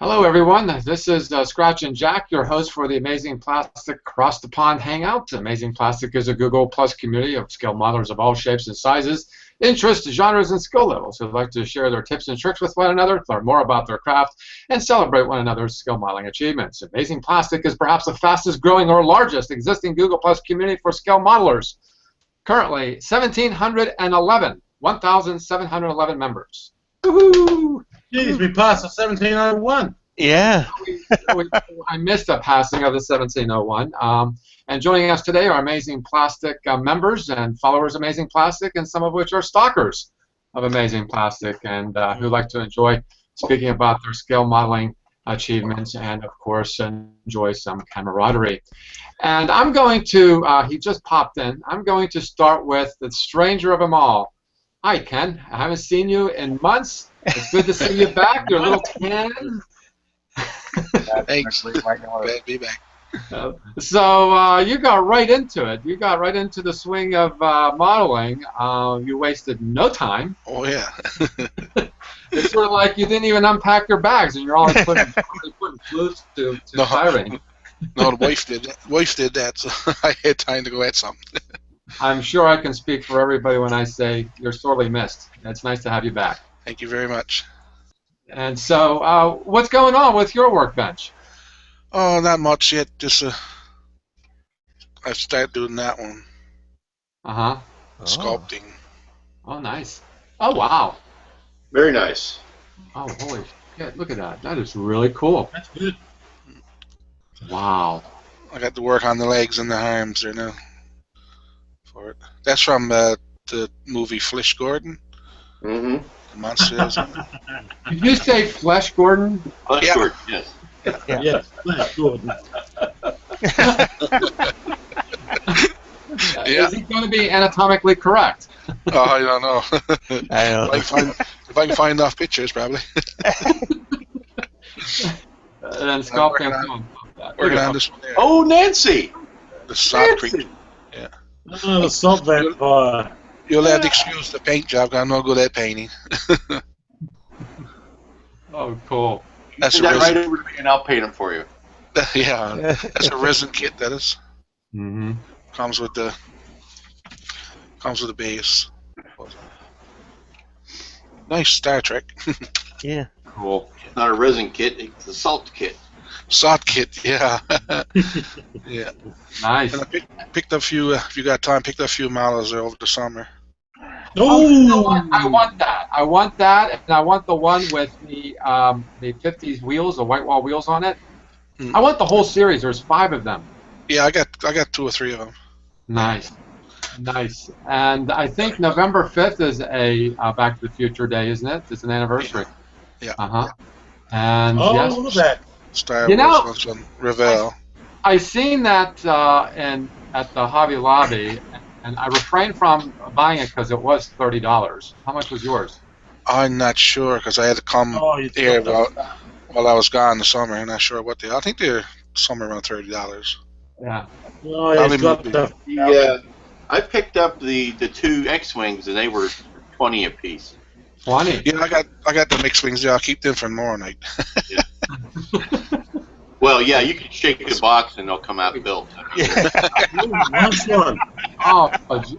Hello, everyone. This is Scratch and Jack, your host for the Amazing Plastic Cross the Pond Hangout. Amazing Plastic is a Google Plus community of scale modelers of all shapes and sizes, interests, genres, and skill levels who like to share their tips and tricks with one another, learn more about their craft, and celebrate one another's skill modeling achievements. Amazing Plastic is perhaps the fastest growing or largest existing Google Plus community for scale modelers. Currently, 1,711 members. Woohoo! Jeez, we passed the 1701. Yeah. I missed a passing of the 1701. And joining us today are Amazing Plastic members and followers of Amazing Plastic, and some of which are stalkers of Amazing Plastic and who like to enjoy speaking about their scale modeling achievements and, of course, enjoy some camaraderie. And I'm going to, he just popped in, I'm going to start with the stranger of them all. Hi, Ken. I haven't seen you in months. It's good to see you back. You're a little tan. Thanks. Glad to be back. So you got right into it. You got right into the swing of modeling. You wasted no time. Oh, yeah. It's sort of like you didn't even unpack your bags, and you're always putting flutes to firing. No, the wife did that. Wife did that, so I had time to go at something. I'm sure I can speak for everybody when I say you're sorely missed. It's nice to have you back. Thank you very much. And so, what's going on with your workbench? Oh, not much yet. Just I started doing that one. Uh-huh. Sculpting. Oh, nice. Oh, wow. Very nice. Oh, holy shit. Look at that. That is really cool. That's good. Wow. I got to work on the legs and the arms there now. For it. That's from the movie Flesh Gordon. Mm-hmm. The monsters. Did you say Flesh Gordon? Flesh Yeah. Gordon, yes. Yeah. Yes, Flesh Gordon. Yeah. Is he going to be anatomically correct? Oh, I don't know. I don't If I can find enough pictures, probably. And sculpting. Working on this one there. Oh, Nancy! The salt creature. Yeah. Oh, the salt vampire. You'll have to excuse the paint job. I'm no good at painting. Oh, cool. That's Send a that resin. right over to me and I'll paint them for you. Yeah, that's a resin kit. That is. Mm-hmm. Comes with the base. Nice Star Trek. Yeah. Cool. It's not a resin kit, it's a salt kit. Salt kit. Yeah. Yeah. Nice. And I picked up a few. If you got time, picked up a few models there over the summer. Oh, you know what? I want that. I want that, and I want the one with the 50s wheels, the white wall wheels on it. Mm. I want the whole series. There's 5 of them. Yeah, I got 2 or 3 of them. Nice. Nice. And I think November 5th is a Back to the Future day, isn't it? It's an anniversary. Yeah. Uh-huh. And Oh, yes, look at that. Star You know- Wars ones on Revell. I seen that at the Hobby Lobby, and I refrained from buying it because it was $30. How much was yours? I'm not sure because I had to come Oh, you here took while I was gone in the summer. I'm not sure what they. I think they're somewhere around $30. Yeah. Oh, yeah, Probably it's got movie. the, Yeah, I picked up the 2 X-wings and they were 20 apiece. 20. Yeah, I got the mixed wings. Yeah, I'll keep them for tomorrow night. Well, yeah, you can shake the box and they'll come out built. nice one. Oh, The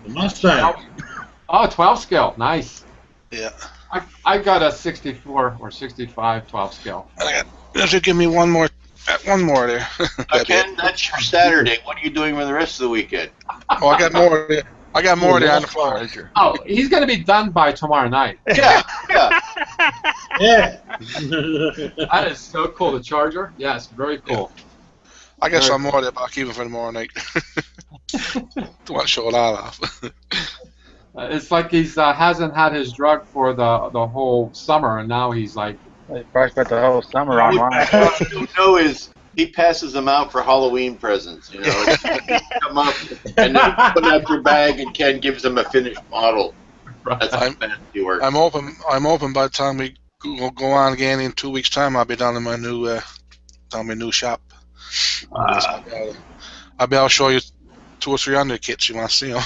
Mustang. 12 scale. Nice. Yeah. I got a 64 or 65 12 scale. And I got. Just give me one more there. That'd be it. Ken, that's your Saturday. What are you doing for the rest of the weekend? Oh, I got more there. I got more there on the floor. Oh, he's going to be done by tomorrow night. Yeah, yeah. Yeah. That is so cool. The Charger? Yes, very cool. I got Very some more there, but I'll keep them for tomorrow night. Don't want to show it all off. It's like he's hasn't had his drug for the whole summer, and now he's like, They probably spent the whole summer What online. you don't know is he passes them out for Halloween presents. You know, come up and then put out your bag, and Ken gives them a finished model. That's how fancy work. I'm open by the time we go on again in 2 weeks' time. I'll be down in my new shop. I'll be able to show you 2 or 3 under kits. You want to see them?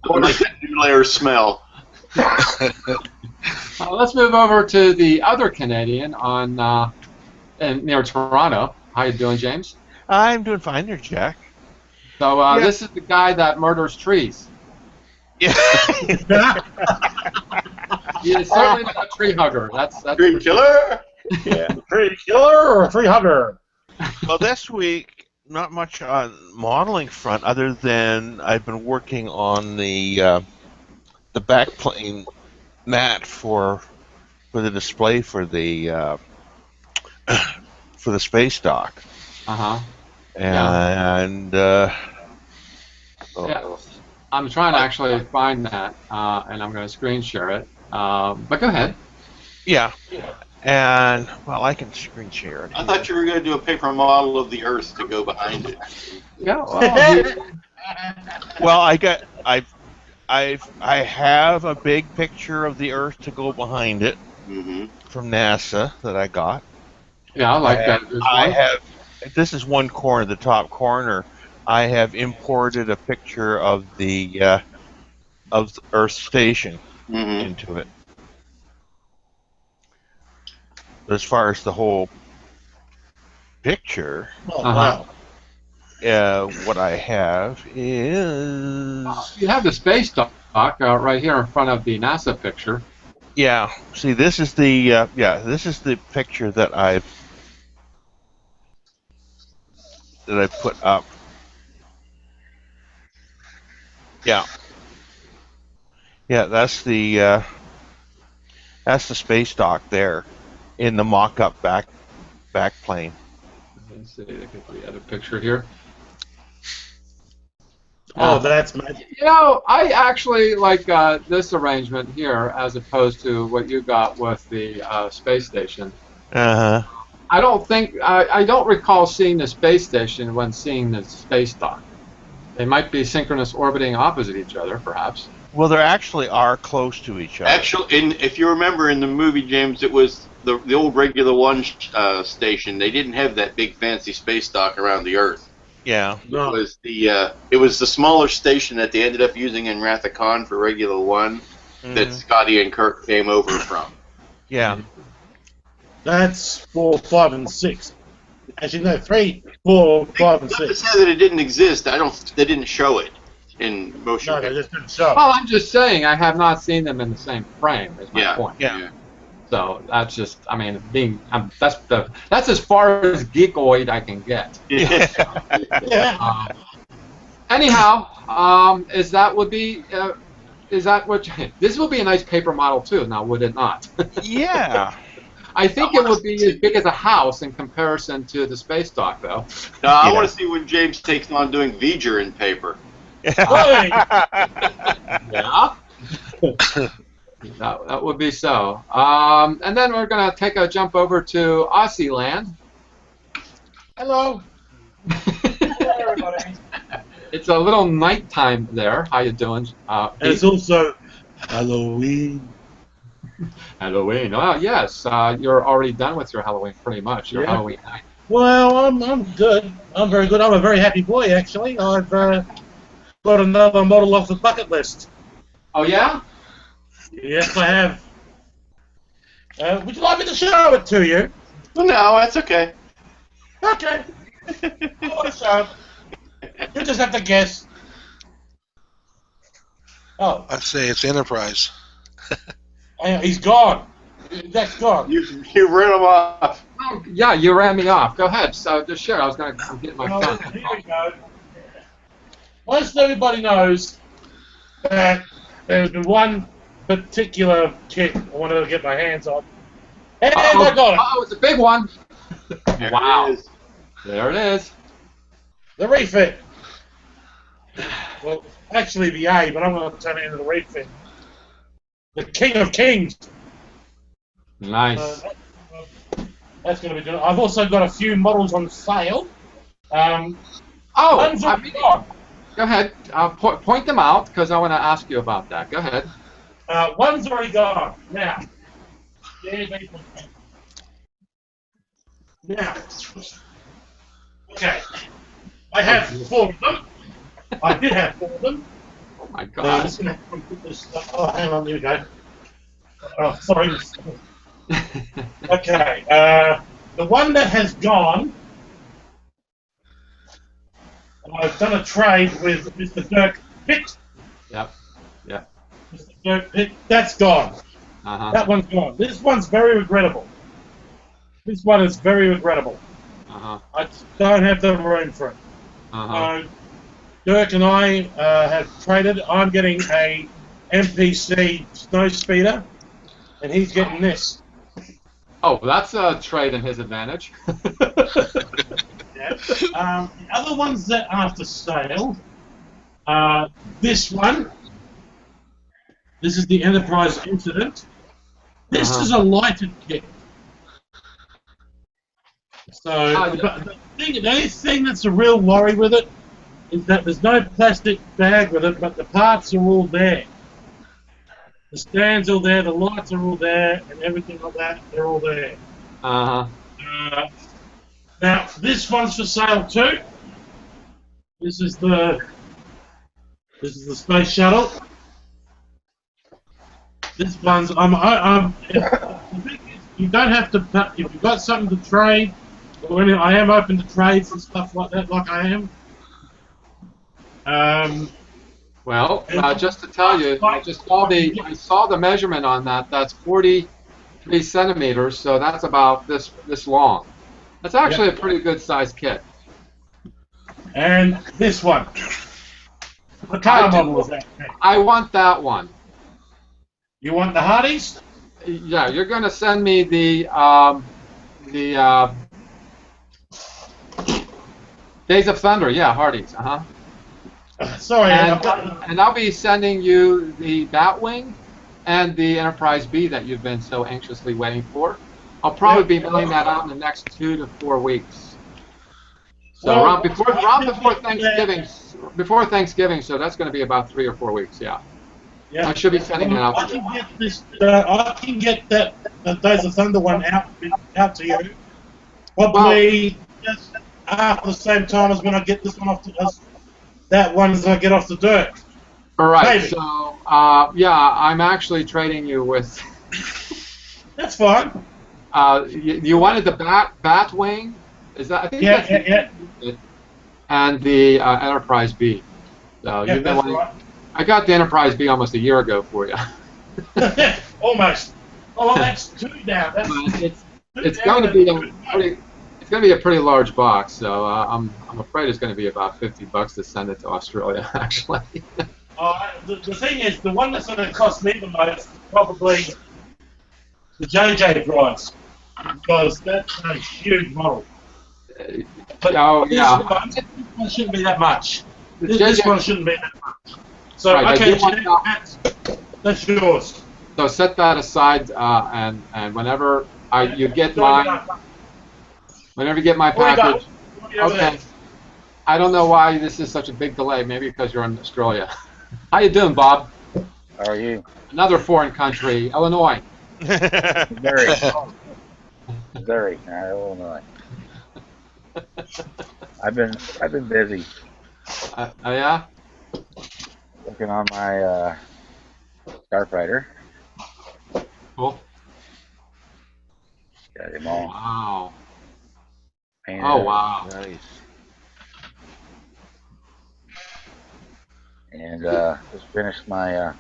What does that new layer smell? Let's move over to the other Canadian near Toronto. How you doing, James? I'm doing fine there, Jack. So Yeah. this is the guy that murders trees. Yeah. He is certainly not a tree hugger. That's Tree for sure. killer. Yeah. Tree killer or a tree hugger? Well, this week, not much on modeling front, other than I've been working on the backplane mat for the display for the space dock, Uh-huh. and Yeah. I'm trying to actually find that, and I'm going to screen share it. But go ahead. yeah, and well, I can screen share it. I thought you were going to do a paper model of the Earth to go behind it. Yeah. Well, Well, I have a big picture of the Earth to go behind it Mm-hmm. from NASA that I got. yeah, I like that. This is one corner, the top corner. I have imported a picture of the Earth station Mm-hmm. into it. As far as the whole picture, Oh, wow. what I have is You have the space dock right here in front of the NASA picture. yeah. See, this is the picture that I've put up. Yeah. Yeah, that's the space dock there in the mock-up back plane. Let's see, look at the other picture here. Oh, that's magic. You know, I actually like this arrangement here as opposed to what you got with the space station. Uh-huh. I don't recall seeing the space station when seeing the space dock. They might be synchronous orbiting opposite each other, perhaps. Well, they actually are close to each other. Actually, if you remember in the movie, James, it was the old regular one station. They didn't have that big fancy space dock around the Earth. Yeah. No. It was the smaller station that they ended up using in Wrath of Khan for regular one that Scotty and Kirk came over from. Yeah. That's 4, 5, and 6. Actually, no, 3, 4, 5, and Not to 6. say that it didn't exist. They didn't show it in motion No, they pictures. just didn't show. Well, I'm just saying I have not seen them in the same frame. Is my Yeah. point. Yeah. So that's just, I mean, that's as far as geekoid I can get. Yeah. Anyhow, is that what this would be a nice paper model too? Now, would it not? Yeah. I think it would be as big as a house in comparison to the space dock, though. No, I Yeah. want to see when James takes on doing V'ger in paper. Hey! Yeah. That would be so. And then we're going to take a jump over to Aussie land. Hello. Hello, everybody. It's a little nighttime there. How you doing? And it's also Halloween. Halloween. Oh, yes. You're already done with your Halloween, pretty much. Your Yeah. Halloween night. Well, I'm good. I'm very good. I'm a very happy boy, actually. I've got another model off the bucket list. Oh, yeah? Yes, I have. Would you like me to show it to you? Well, no, that's okay. Okay. I want to show it. You just have to guess. Oh, I say it's Enterprise. he's gone. That's gone. You ran him off. Oh, yeah, you ran me off. Go ahead. So just share. I was going to get my Oh, phone. here we go. Most everybody knows that there's been one particular kit I wanted to get my hands on. And I got it. Oh, it's a big one. There Wow. it is. There it is. The refit. Well, actually the A, but I'm going to turn it into the refit. The King of Kings. Nice. That's going to be good. I've also got a few models on sale. Oh, One's already gone. go ahead. Point them out because I want to ask you about that. Go ahead. One's already gone. Now. Now. Okay. I have 4 of them. I did have 4 of them. my I'm God. just going to put this stuff. Oh, hang on, there we go. Oh, sorry. Okay, the one that has gone, I've done a trade with Mr. Dirk Pitt. Yep. Mr. Dirk Pitt, that's gone. Uh-huh. That one's gone. This one's very regrettable. This one is very regrettable. Uh-huh. I just don't have the room for it. Uh-huh. Dirk and I have traded. I'm getting a MPC snow speeder, and he's getting this. Oh, that's a trade in his advantage. Yeah. The other ones that are for sale, this one. This is the Enterprise Incident. This is a lighted kit. So the only thing that's a real worry with it is that there's no plastic bag with it, but the parts are all there. The stand's all there, the lights are all there, and everything like that, they're all there. Uh-huh. Now, this one's for sale too. This is the space shuttle. This one's the thing is, you don't have to. If you've got something to trade, or anything, I am open to trades and stuff like that, like I am. Well, just to tell you, I saw the measurement on that. That's 43 centimeters, so that's about this long. That's actually a pretty good sized kit. And this one. What car model was that? I want that one. You want the Hardys? Yeah, you're going to send me the Days of Thunder. Yeah, Hardee's. Sorry, and I'll be sending you the Batwing and the Enterprise B that you've been so anxiously waiting for. I'll probably be mailing that out in the next 2 to 4 weeks. So around before Thanksgiving. Before Thanksgiving, so that's going to be about 3 or 4 weeks. Yeah. I should be sending it out. I can get this. I can get that the Days of Thunder one out to you. Probably just after the same time as when I get this one off that one as I get off the dirt. All right. Maybe. So yeah, I'm actually trading you with. That's fine. You wanted the Batwing? Is that? I think Yeah. And the Enterprise B. So you've been wanting. Right. I got the Enterprise B almost a year ago for you. Almost. Oh, that's 2 now. It's going to be a pretty large box, so I'm afraid it's going to be about $50 to send it to Australia, actually. The thing is, the one that's going to cost me the most is probably the JJ price, because that's a huge model. But this one shouldn't be that much. This one shouldn't be that much. So, right, okay, that's yours. So set that aside, and whenever you get mine, whenever you get my package, okay. I don't know why this is such a big delay. Maybe because you're in Australia. How you doing, Bob? How are you? Another foreign country, Illinois. Very. Illinois. I've been busy. Yeah. Working on my Starfighter. Cool. Got him all. Wow. Painted. Oh wow. Nice. And just finished my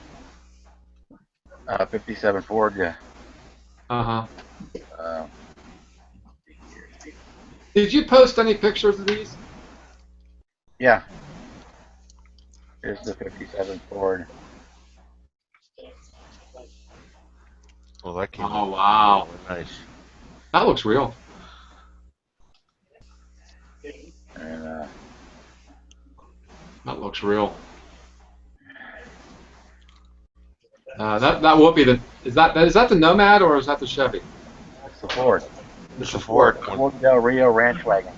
57 Ford. Did you post any pictures of these? Yeah. Here's the 57 Ford. Well, that came Oh wow. Nice. That looks real. And that looks real. That will be the. Is that the Nomad or is that the Chevy? that's the Ford. It's the Ford. Ford Del Rio Ranch Wagon.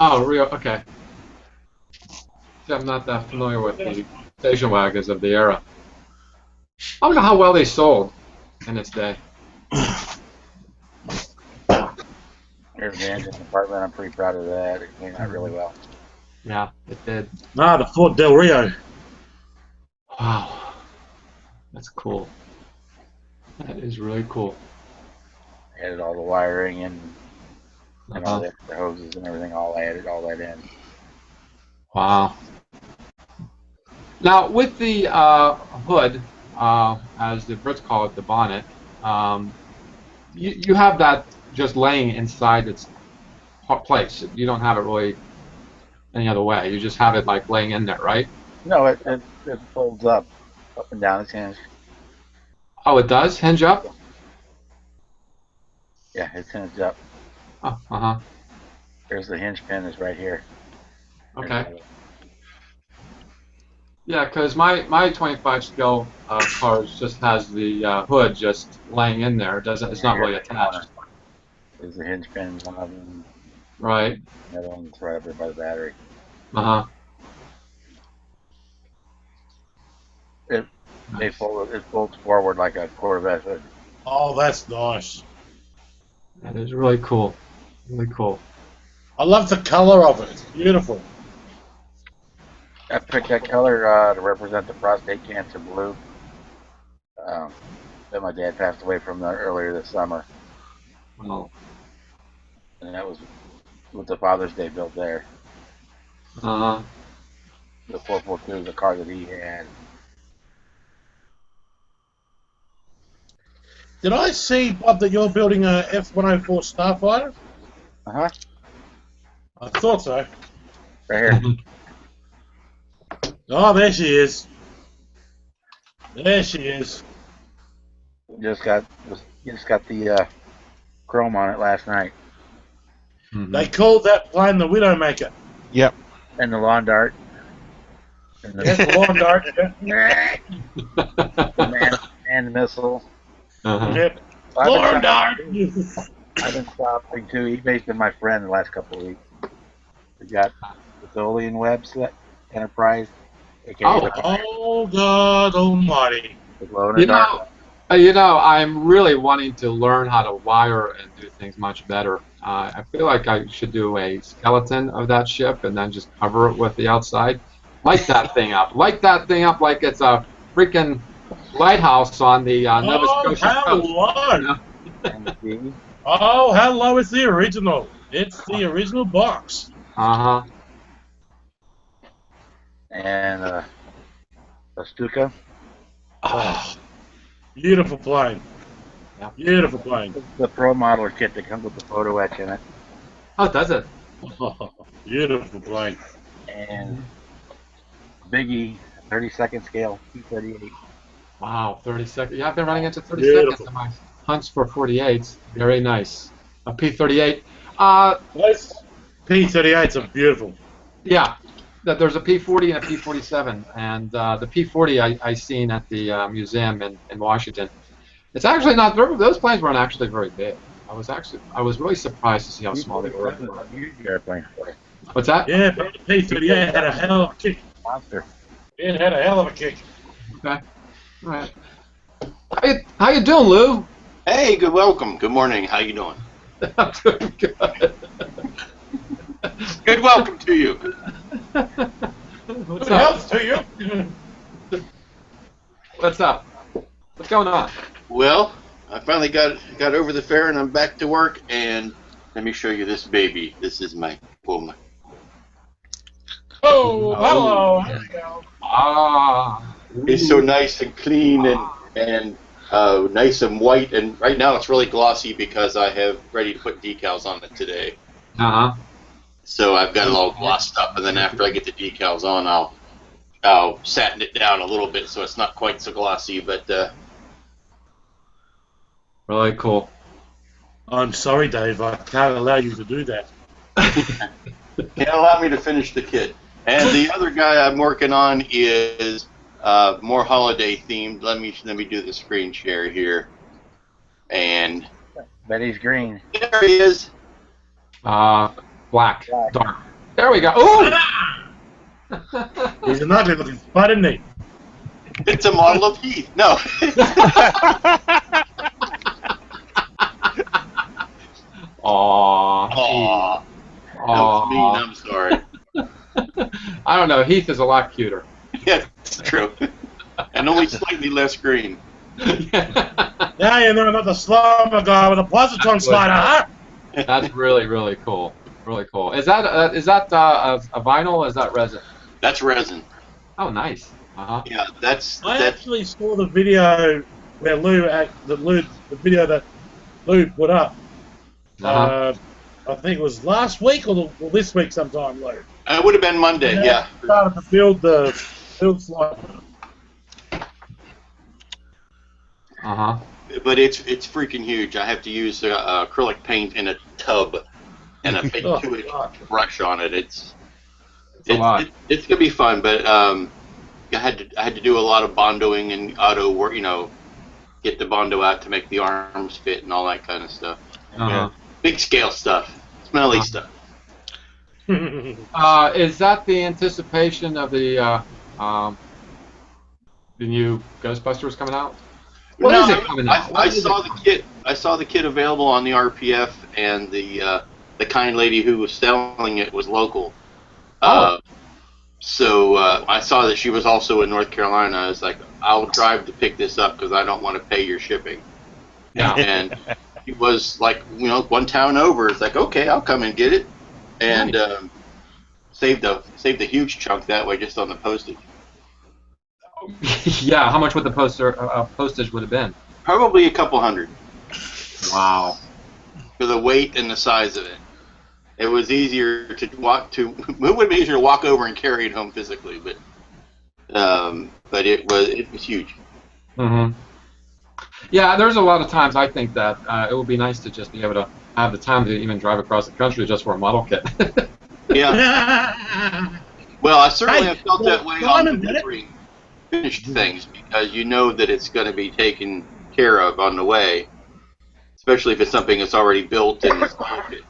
Oh, real. Okay. See, I'm not that familiar with the station wagons of the era. I don't know how well they sold in its day. Here's the engine compartment. I'm pretty proud of that. It came out really well. Yeah, it did. The Ford Del Rio. Wow. That's cool. That is really cool. Added all the wiring and all Uh-huh. the extra hoses and everything. All added all that in. Wow. Now, with the hood, as the Brits call it, the bonnet, you have that just laying inside its place. You don't have it really any other way. You just have it like laying in there, right? No, it folds up and down. It's hinged. Oh, it does hinge up? Yeah, it's hinged up. Oh, uh-huh. There's the hinge pin is right here. Okay. Yeah, because my 25 scale cars just has the hood just laying in there. It doesn't. It's not really attached. There's the hinge pin, one of them. Right. The other one's right up there by the battery. Uh-huh. It folds forward like a Corvette hood. Oh, that's nice. That is really cool. Really cool. I love the color of it. It's beautiful. I picked that color to represent the prostate cancer blue that my dad passed away from earlier this summer, Wow. and that was with the Father's Day built there. Uh-huh. The 442 is the car that he had. Did I see, Bob, that you're building a F-104 Starfighter? Uh-huh. I thought so. Right here. Oh, there she is. There she is. Just got the chrome on it last night. Mhm. They called that plane the Widowmaker. Yep. And the lawn dart. And the Yes, the lawn dart. and the missile. Uh-huh. Yep. I've been Lawn dart. I've been shopping too. eBay's been my friend the last couple of weeks. We got the Tholian Web set, Enterprise, aka Oh, God Almighty. the glow in the dark. I'm really wanting to learn how to wire and do things much better. I feel like I should do a skeleton of that ship and then just cover it with the outside. Light that thing up. Light that thing up like it's a freaking lighthouse on the Nova Scotia coast. Hello. And the D. Oh, hello, it's the original. It's the original box. Uh-huh. And a Stuka. Oh, Beautiful plane. Yeah. Beautiful plane. The Pro Modeler kit that comes with the photo etch in it. oh, does it? Beautiful plane. And Biggie 32nd scale P38. Wow, 30 seconds. Yeah, I've been running into 30 Beautiful. seconds in my hunts for 48s. Very nice. A P38. Those P38s are beautiful. Yeah, there's a P40 and a P47, and the P40 I seen at the museum in Washington. It's actually not. Those planes weren't actually very big. I was really surprised to see how small they were. Huge airplane. What's that? Yeah, but the P38 had a hell of a kick. Monster. It had a hell of a kick. Okay. All right. How you doing, Lou? Hey, good welcome. Good morning. How you doing? I'm doing good. Good welcome to you. What's Good up? health to you. What's up? What's going on? Well, I finally got over the fair and I'm back to work. And let me show you this baby. This is my Puma. Oh, hello. There we go. Ah. It's so nice and clean and nice and white. And right now it's really glossy because I have ready to put decals on it today. Uh-huh. So I've got it all glossed up, and then after I get the decals on, I'll satin it down a little bit so it's not quite so glossy. But Really cool. I'm sorry, Dave. I can't allow you to do that. can't allow me to finish the kit. And the other guy I'm working on is more holiday themed. Let me do the screen share here. And Betty's green. there he is. Black. Dark. There we go. Ooh! He's an ugly looking spot, isn't he? It's a model of Heath. No. Aww. That was mean. I'm sorry. I don't know. Heath is a lot cuter. Yeah, it's true. and only slightly less green. Now you know about the Slimer guy with a positron slider, huh? That's really, really cool. Really cool. Is that a vinyl? Or is that resin? That's resin. Oh, nice. Yeah, that's I actually saw the video where the video that Lou put up. I think it was last week or this week sometime, Lou. It would have been Monday. Yeah. Started to build slide. But it's freaking huge. I have to use acrylic paint in a tub and a big 2-inch brush on it. It's gonna be fun, but I had to do a lot of bondoing and auto work. Get the bondo out to make the arms fit and all that kind of stuff. Big scale stuff, smelly stuff. Is that the anticipation of the new Ghostbusters coming out? When is it coming out? I saw the kit. I saw the kit available on the RPF, and the kind lady who was selling it was local. So I saw that she was also in North Carolina. I was like, I'll drive to pick this up because I don't want to pay your shipping. Yeah. And it was like, one town over. It's like, okay, I'll come and get it, and saved a huge chunk that way just on the postage. Yeah, how much would the postage would have been? Probably a couple hundred. Wow. For the weight and the size of it. It was easier to it would have been easier to walk over and carry it home physically, but it was huge. Yeah, there's a lot of times I think that it would be nice to just be able to have the time to even drive across the country just for a model kit. Yeah. Well, I certainly have felt that way on delivering finished things, because you know that it's going to be taken care of on the way, especially if it's something that's already built and installed.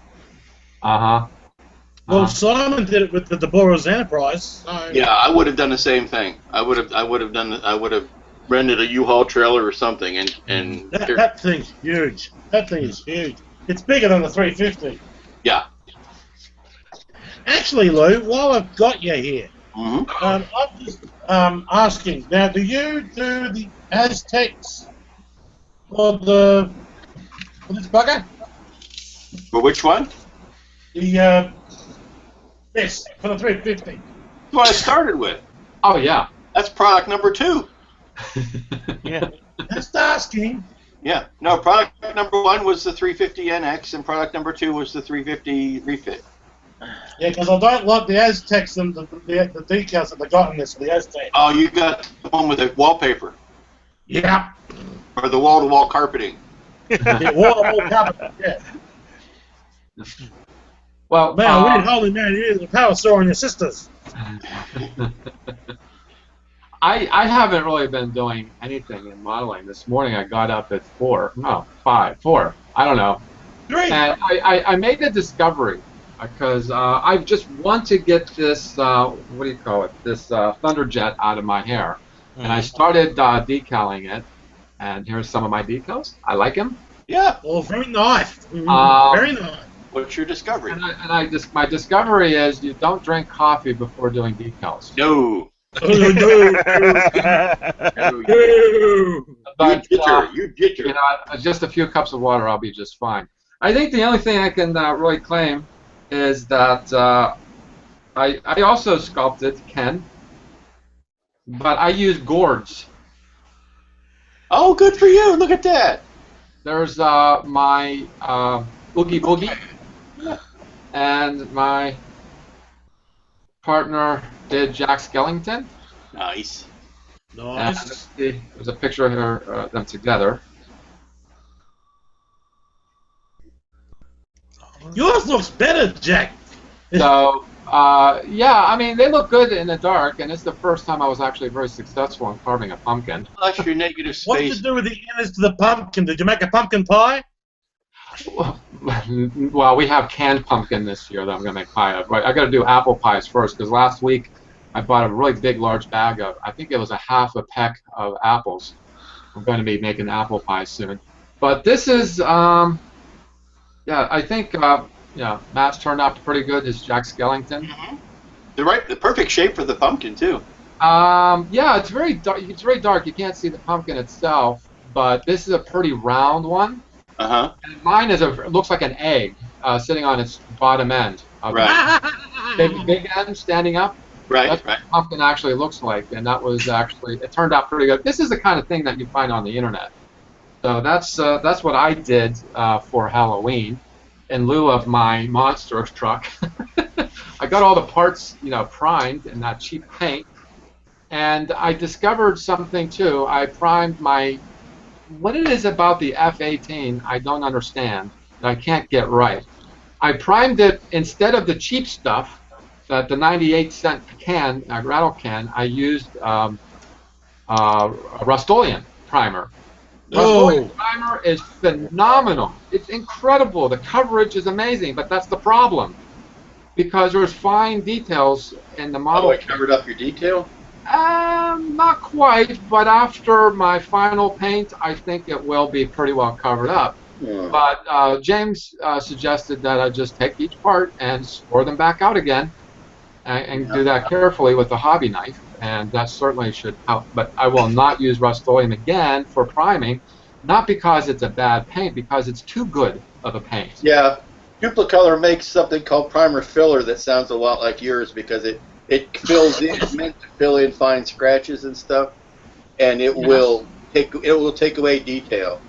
Well, Simon did it with the Deborah's Enterprise. So. Yeah, I would have done the same thing. I would have rented a U-Haul trailer or something, and that thing's huge. That thing is huge. It's bigger than the 350. Yeah. Actually, Lou, while I've got you here, I'm just asking. Now, do you do the Aztecs for this bugger? For which one? This for the 350. That's what I started with. Oh yeah. That's product number 2. Yeah. Just asking. Yeah. No, product number 1 was the 350 NX, and product number 2 was the 350 refit. Yeah, because I don't like the Aztecs and the decals that they got in this for the Aztecs. Oh, you got the one with the wallpaper. Yeah. Or the wall-to-wall carpeting. The wall-to-wall carpeting, yeah. Well, man, we holy man, you're the power saw on your sisters. I haven't really been doing anything in modeling. This morning I got up at 4. No, 5. 4. I don't know. 3. And I made the discovery because I just want to get this, what do you call it, this Thunderjet out of my hair. And I started decaling it. And here's some of my decals. I like them. Yeah. Oh, very nice. Very nice. What's your discovery? My discovery is you don't drink coffee before doing decals. No. But, you get your. Just a few cups of water, I'll be just fine. I think the only thing I can really claim is that I also sculpted Ken, but I used gourds. Oh, good for you! Look at that. There's my Oogie Boogie, and my partner did Jack Skellington. Nice. Nice. There's a picture of them together. Yours looks better, Jack. So, yeah, I mean, they look good in the dark, and it's the first time I was actually very successful in carving a pumpkin. Plus your negative space. What did you do with the innards to the pumpkin? Did you make a pumpkin pie? Well, we have canned pumpkin this year that I'm going to make pie of. Right, I got to do apple pies first, because last week I bought a really big, large bag of, I think it was a half a peck of apples. I'm going to be making apple pies soon. But this is, yeah, I think, yeah, Matt's turned out pretty good. Is Jack Skellington. The perfect shape for the pumpkin too. Yeah, it's very dark. It's very dark. You can't see the pumpkin itself, but this is a pretty round one. Uh-huh. And mine is looks like an egg sitting on its bottom end. Right. Big end standing up. That's Right. what Right. the pumpkin actually looks like, and that was actually it turned out pretty good. This is the kind of thing that you find on the internet. So that's what I did for Halloween, in lieu of my monster truck. I got all the parts, primed in that cheap paint, and I discovered something too. I primed my what it is about the F-18 I don't understand that I can't get right. I primed it instead of the cheap stuff, the 98-cent can, rattle can. I used a Rust-Oleum primer. Rust-Oleum primer is phenomenal. It's incredible. The coverage is amazing, but that's the problem because there's fine details in the model. Oh, I covered up your detail? Not quite, but after my final paint, I think it will be pretty well covered up. Hmm. But James suggested that I just take each part and score them back out again, and do that carefully with the hobby knife, and that certainly should help. But I will not use Rust-Oleum again for priming, not because it's a bad paint, because it's too good of a paint. Yeah. Duplicolor makes something called primer filler that sounds a lot like yours because it fills in. It's meant to fill in fine scratches and stuff, and it will take away detail.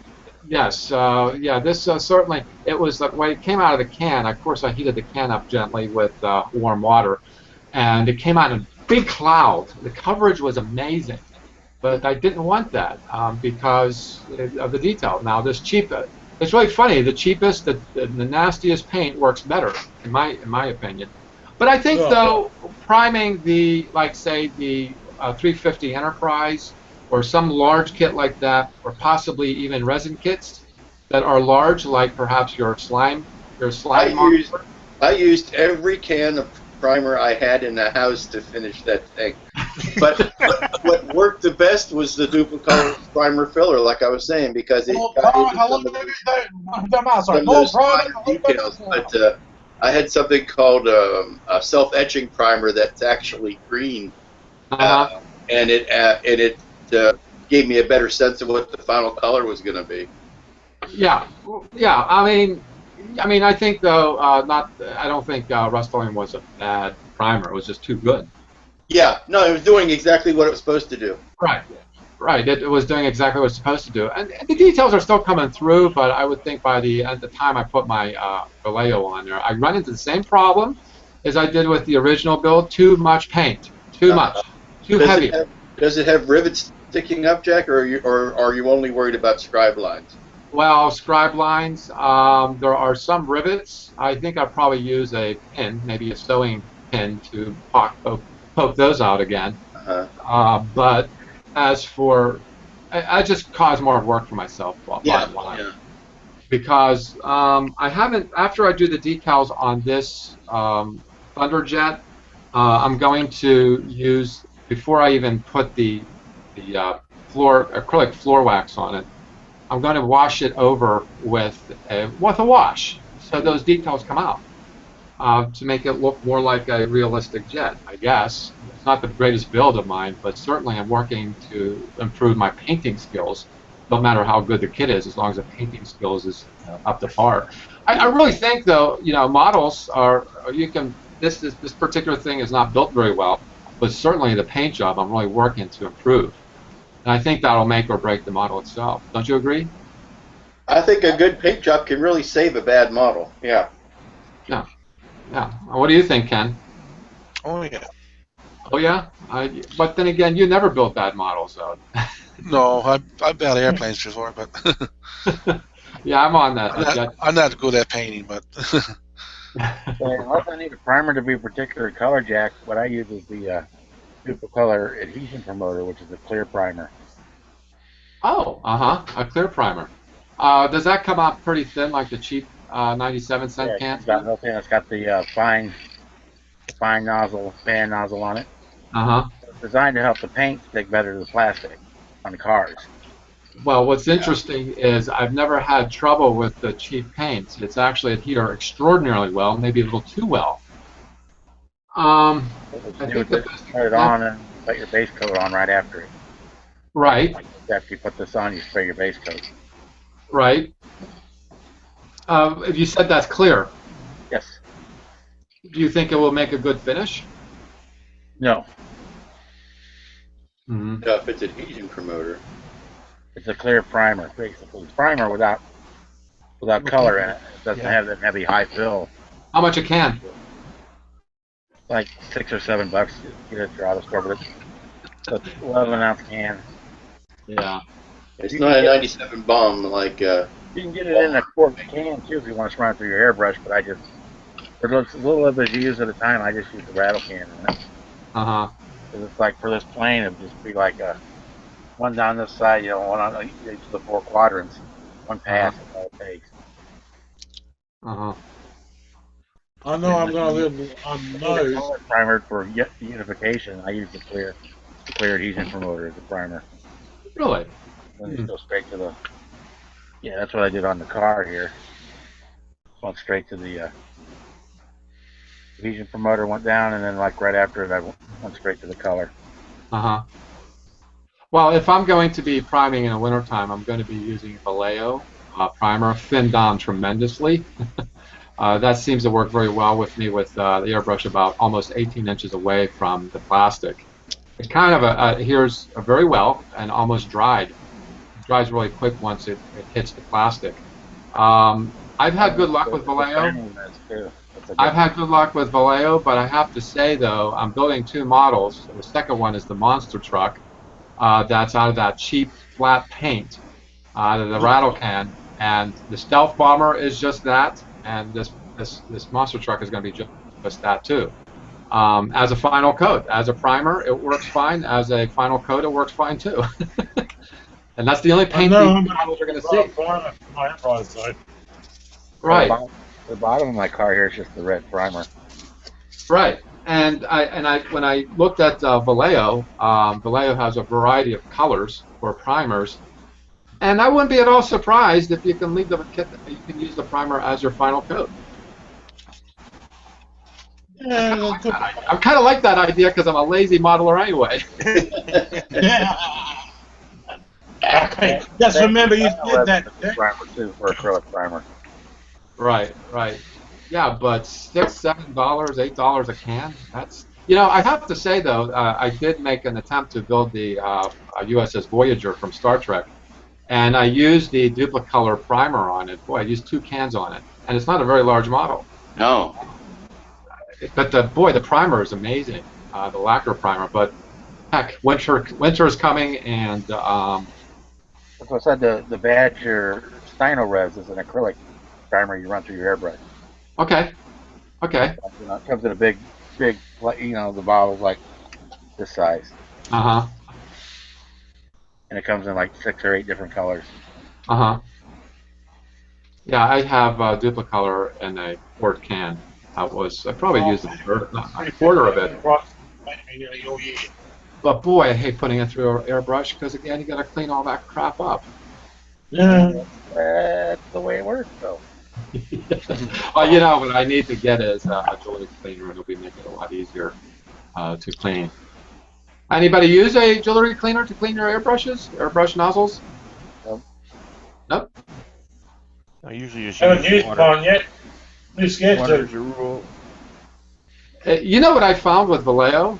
Yes, yeah. This certainly it was when it came out of the can. Of course, I heated the can up gently with warm water, and it came out in a big cloud. The coverage was amazing, but I didn't want that because of the detail. Now this cheap, it's really funny. The cheapest, the nastiest paint works better in my opinion. But I think though priming the say the 350 Enterprise or some large kit like that, or possibly even resin kits that are large, like perhaps your slime monster. I used every can of primer I had in the house to finish that thing. But what worked the best was the Duplicolor primer filler, like I was saying, because it got into some of those fine details. But I had something called a self-etching primer that's actually green, and it gave me a better sense of what the final color was going to be. Yeah, yeah. I mean, I think though, I don't think Rust-Oleum was a bad primer. It was just too good. Yeah, no, it was doing exactly what it was supposed to do. Right, right. It was doing exactly what it's supposed to do, and the details are still coming through. But I would think at the time I put my Vallejo on there, I run into the same problem as I did with the original build. Too much paint, too much, too heavy. Does it have rivets sticking up, Jack, or are you only worried about scribe lines? Well, scribe lines. There are some rivets. I think I'd probably use a pin, maybe a sewing pin, to poke those out again. But as for, I just cause more work for myself. Yeah. Because I haven't. After I do the decals on this Thunderjet, I'm going to use, before I even put the acrylic floor wax on it, I'm going to wash it over with a wash, so those details come out, to make it look more like a realistic jet, I guess. It's not the greatest build of mine, but certainly I'm working to improve my painting skills, no matter how good the kit is, as long as the painting skills is up to par. I really think, though, models this particular thing is not built very well, but certainly the paint job I'm really working to improve. And I think that'll make or break the model itself. Don't you agree? I think a good paint job can really save a bad model. Yeah. Yeah. Yeah. What do you think, Ken? Oh yeah. Oh yeah. But then again, you never built bad models, though. No, I've built airplanes before, but Yeah, I'm on that. I'm not good at painting, but. Unless I need a primer to be a particular color, Jack, what I use is the Duplicolor adhesion promoter, which is a clear primer. Oh, a clear primer. Does that come out pretty thin, like the cheap 97-cent can? It's got no thin. It's got the fine nozzle, fan nozzle on it. It's designed to help the paint stick better to the plastic on the cars. Well, what's interesting is I've never had trouble with the cheap paints. It's actually adhered extraordinarily well, maybe a little too well. I think turn it on and put your base coat on right after it. Right. Like after you put this on, you spray your base coat. Right. If you said that's clear, Yes. do you think it will make a good finish? No. Mm-hmm. Yeah, if it's adhesion promoter. It's a clear primer, basically. It's primer without color in it. It doesn't have that heavy high fill. How much a can? Like $6 or $7 to get it at your auto store, but it's 11-ounce can. Yeah. It's not a 97 bomb like. You can get it in a quart can too if you want to run it through your hairbrush, but I just, for those little bit you use at a time, I just use the rattle can in it. Uh-huh. Because it's like for this plane, it'd just be like a one down this side, one on each of the 4 quadrants, one pass, is all it takes. Uh-huh. I know I'm going to live on those. Primer for unification. I use the clear adhesion promoter as a primer. Really? Then just go straight to the. Yeah, that's what I did on the car here. Went straight to the adhesion promoter, went down, and then like right after it, I went straight to the color. Uh-huh. Well, if I'm going to be priming in the wintertime, I'm going to be using Vallejo primer, thinned down tremendously. That seems to work very well with me with the airbrush about almost 18 inches away from the plastic. It kind of adheres very well and almost dried. It dries really quick once it hits the plastic. I've had good luck with Vallejo. I've had good luck with Vallejo, but I have to say, though, I'm building 2 models. The second one is the monster truck. That's out of that cheap flat paint, out of the rattle can, and the stealth bomber is just that, and this monster truck is going to be just that too. As a final coat, as a primer, it works fine. As a final coat, it works fine too. And that's the only paint these models are going to see. Right. The bottom of my car here is just the red primer. Right. And when I looked at Vallejo, Vallejo has a variety of colors for primers, and I wouldn't be at all surprised if you can leave the kit. You can use the primer as your final coat. Yeah, I kind of like that idea because I'm a lazy modeler anyway. Okay. Just remember you did that. Primer too for acrylic primer. Right. Right. Yeah, but $6, $7, $8 a can. That's I have to say though, I did make an attempt to build the USS Voyager from Star Trek, and I used the Duplicolor primer on it. Boy, I used 2 cans on it, and it's not a very large model. No. But the primer is amazing, the lacquer primer. But heck, winter is coming, and That's what I said. The Badger Stino Res is an acrylic primer you run through your hairbrush. Okay. It comes in a big, the bottle's like this size. Uh-huh. And it comes in like 6 or 8 different colors. Uh-huh. Yeah, I have Duplicolor in a quart can. I probably used a quarter of it. But boy, I hate putting it through an airbrush because again, you got to clean all that crap up. Yeah. That's the way it works, though. Well, what I need to get is a jewelry cleaner, and it'll be making it a lot easier to clean. Anybody use a jewelry cleaner to clean your airbrushes, airbrush nozzles? Nope. I usually use Haven't used one yet. Too scared water as to. a rule. You know what I found with Vallejo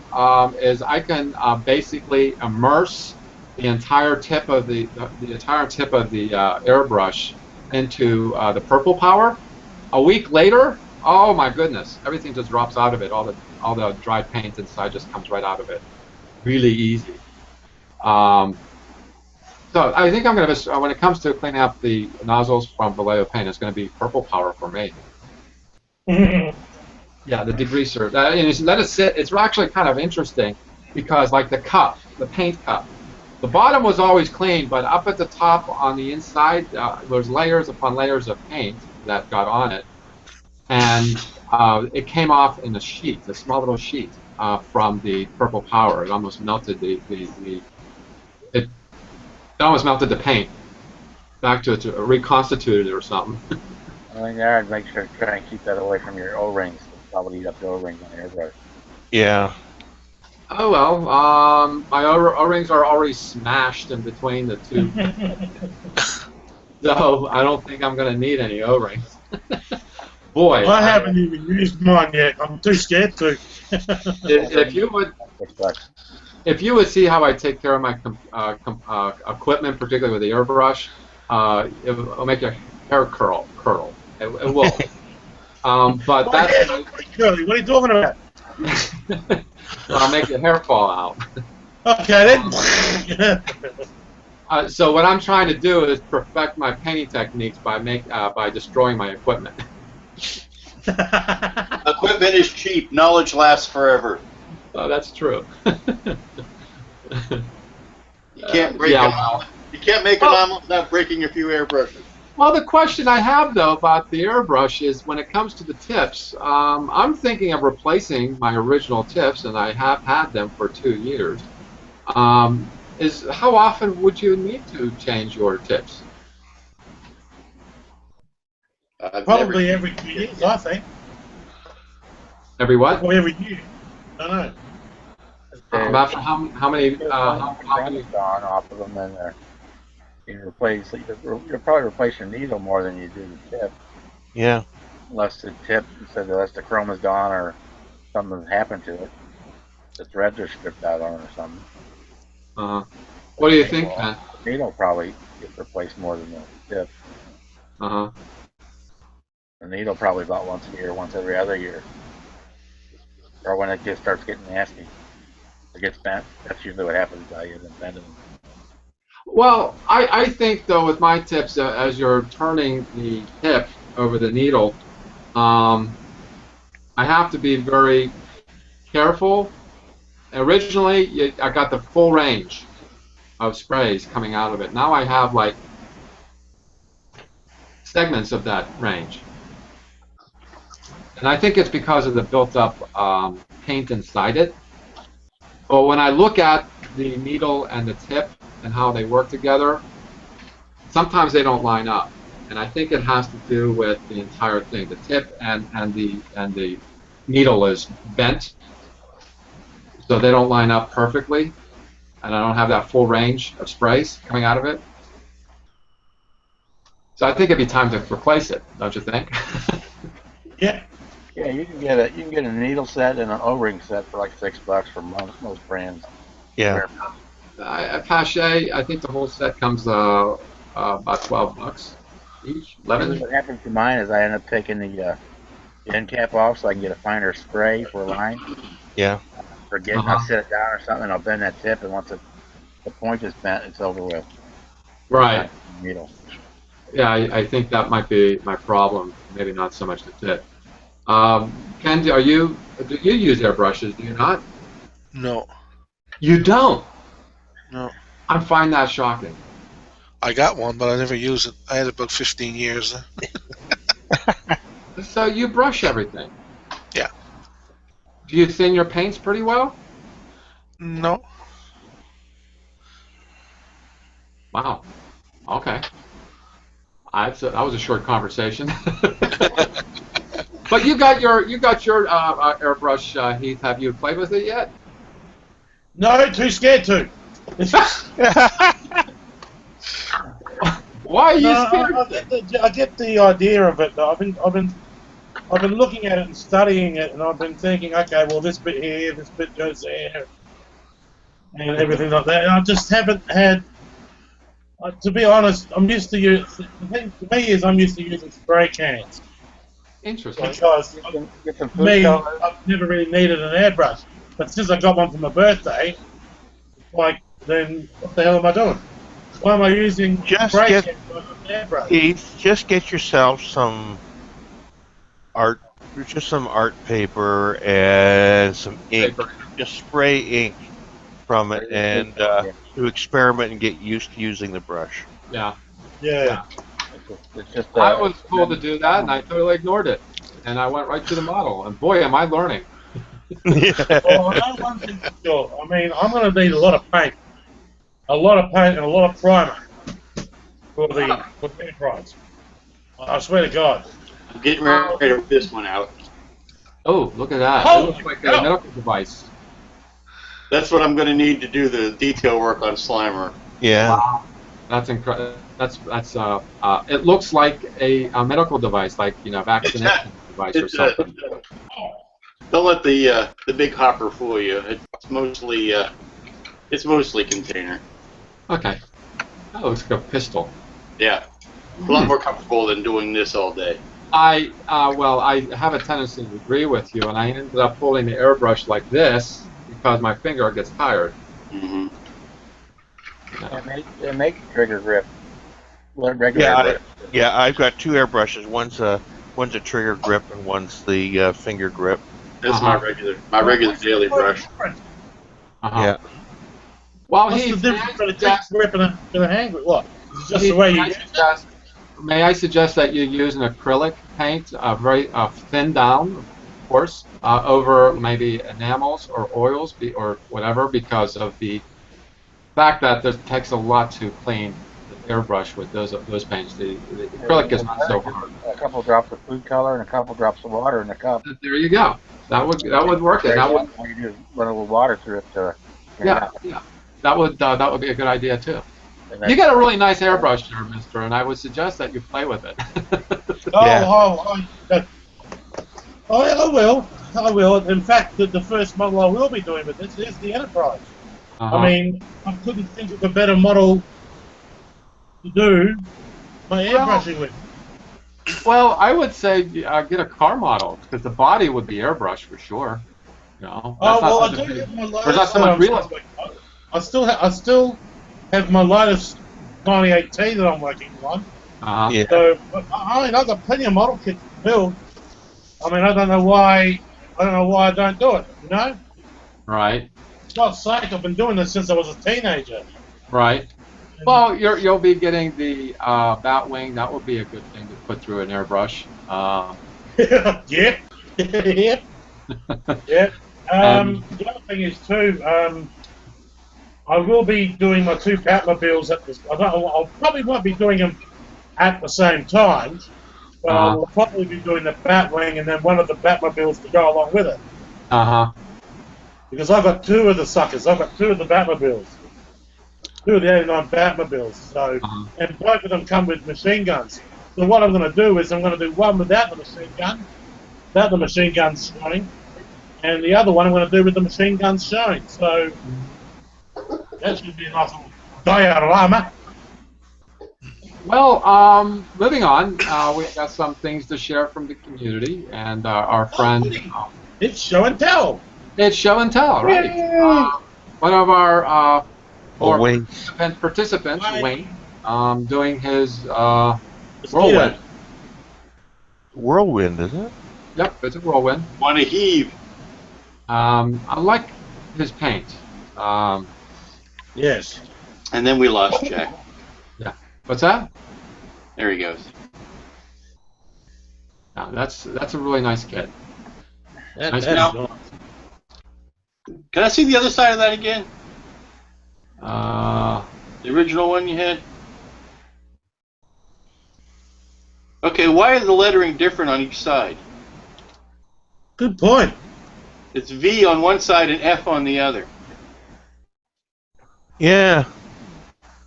is I can basically immerse the entire tip of the airbrush into the purple power. A week later, oh my goodness, everything just drops out of it. All the dried paint inside just comes right out of it. Really easy. So I think I'm going to, when it comes to cleaning up the nozzles from Vallejo paint, it's going to be purple power for me. Yeah, the degreaser. And let it sit. It's actually kind of interesting because, like the cup, the paint cup, the bottom was always clean, but up at the top on the inside, there's layers upon layers of paint that got on it, and it came off in a sheet, a small little sheet from the purple power. It almost melted it almost melted the paint back to reconstituted it or something. I think I'd make sure to try and keep that away from your O-rings. Probably eat up the O-rings on the airbrush. Yeah. Oh well, my O-rings are already smashed in between the two, so I don't think I'm going to need any O-rings. Boy, I haven't even used mine yet. I'm too scared to. if you would, if you would see how I take care of my equipment, particularly with the airbrush, it'll make your hair curl. It will. But My hair's that's pretty curly. What are you talking about? I'll make your hair fall out. Okay, then. So what I'm trying to do is perfect my painting techniques by destroying my equipment. Equipment is cheap. Knowledge lasts forever. Oh, that's true. You can't break yeah, an omelet. You can't make an omelet without breaking a few airbrushes. Well, the question I have, though, about the airbrush is when it comes to the tips, I'm thinking of replacing my original tips, and I have had them for 2 years. How often would you need to change your tips? Probably every 2 years, I think. Every what? Or every year. I don't know. About how many? How many? Gone off of them, and you replace. You're probably replace your needle more than you do the tip. Yeah. Unless the tip, unless the chrome is gone or something's happened to it, the threads are stripped out on it or something. What do you think, Ken? The needle probably gets replaced more than the tip. The needle probably about once a year, once every other year, or when it just starts getting nasty. It gets bent. That's usually what happens. I get them bending. Well, I think, though, with my tips, as you're turning the tip over the needle, I have to be very careful. Originally, I got the full range of sprays coming out of it. Now I have, like, segments of that range. And I think it's because of the built-up paint inside it. But when I look at the needle and the tip and how they work together, sometimes they don't line up, and I think it has to do with the entire thing. The tip and the needle is bent, so they don't line up perfectly, and I don't have that full range of sprays coming out of it. So I think it'd be time to replace it, don't you think? Yeah. Yeah, you can get a needle set and an O-ring set for like $6 from most brands. Yeah. At Pache, I think the whole set comes about $12 each. 11. What happens to mine is I end up taking the end cap off so I can get a finer spray for a line. Yeah. I'll sit it down or something, and I'll bend that tip, and once the point is bent, it's over with. Right. Needle. Yeah, I think that might be my problem. Maybe not so much the tip. Ken, do you use airbrushes? Do you not? No. You don't? No. I find that shocking. I got one, but I never use it. I had it about 15 years. So you brush everything? Yeah. Do you thin your paints pretty well? No. Wow. Okay. That was a short conversation. But you got your airbrush, Heath. Have you played with it yet? No, too scared to. Why are you scared? I get the idea of it. I've been looking at it and studying it, and I've been thinking, okay, well, this bit here, this bit goes there, and everything like that. And I just haven't had. To be honest, I'm used to use. The thing for me is I'm used to using spray cans. Interesting. Because me, I've never really needed an airbrush, but since I got one for my birthday, like, then what the hell am I doing? Why am I using spray cans for an airbrush? Heath, just get yourself some art paper and some ink. Just spray ink from it and to experiment and get used to using the brush. Yeah. Yeah. It's just, I was told to do that, and I totally ignored it. And I went right to the model, and boy, am I learning. Well, I know one thing for sure. I mean, I'm going to need a lot of paint. A lot of paint and a lot of primer for the enterprise. I swear to God. I'm getting ready to rip this one out. Oh, look at that. Holy It looks like a cow. medical device. That's what I'm going to need to do the detail work on Slimer. Yeah. Wow. That's incredible. It looks like a medical device, like vaccination device or something. Don't let the big hopper fool you. It's mostly container. Okay. That looks like a pistol. Yeah, a lot more comfortable than doing this all day. I have a tendency to agree with you, and I ended up holding the airbrush like this because my finger gets tired. Mm-hmm. They make trigger grip. Regular grip. Yeah, I've got two airbrushes. One's a trigger grip and one's the finger grip. That's my regular daily brush. Yeah. Well, What's the difference between a trigger grip and a hand grip? What? It's just the way you use it. May I suggest that you use an acrylic paint, very thin down, of course, over maybe enamels or oils or whatever, because of the fact that it takes a lot to clean the airbrush with those paints. The acrylic is not so hard. A couple drops of food color and a couple drops of water in a cup. There you go. That would work. All you do is run a little water through it to. Yeah. That would be a good idea too. You got a really nice airbrush there, Mister, and I would suggest that you play with it. I will. In fact, the first model I will be doing with this is the Enterprise. I mean, I couldn't think of a better model to do my airbrushing with. Well, I would say get a car model, because the body would be airbrush for sure. I do have my Lotus. I still have my Lotus 98T that I'm working on. Yeah. So, I've got plenty of model kits to build. I mean, I don't know why I don't do it. Right. For God's sake, I've been doing this since I was a teenager. Right. Well, you'll be getting the bat wing. That would be a good thing to put through an airbrush. Yeah. Yeah. The other thing is too, I will be doing my two Batmobiles at this. I'll probably won't be doing them at the same time, but I will probably be doing the Batwing and then one of the Batmobiles to go along with it. Because I've got two of the suckers. I've got two of the Batmobiles. Two of the 89 Batmobiles. So, and both of them come with machine guns. So what I'm going to do is I'm going to do one without the machine guns showing, and the other one I'm going to do with the machine guns showing. So that should be a nice little diorama. Well, moving on, we've got some things to share from the community, and our friend... It's show and tell. It's show and tell, right. One of our participants, Wayne, doing his whirlwind. Whirlwind, is it? Yep, it's a whirlwind. Want to heave. I like his paint. Yes. And then we lost Jack. Yeah. What's that? There he goes. That's a really nice kit. Nice. Can I see the other side of that again? The original one you had? Okay, why is the lettering different on each side? Good point. It's V on one side and F on the other. Yeah.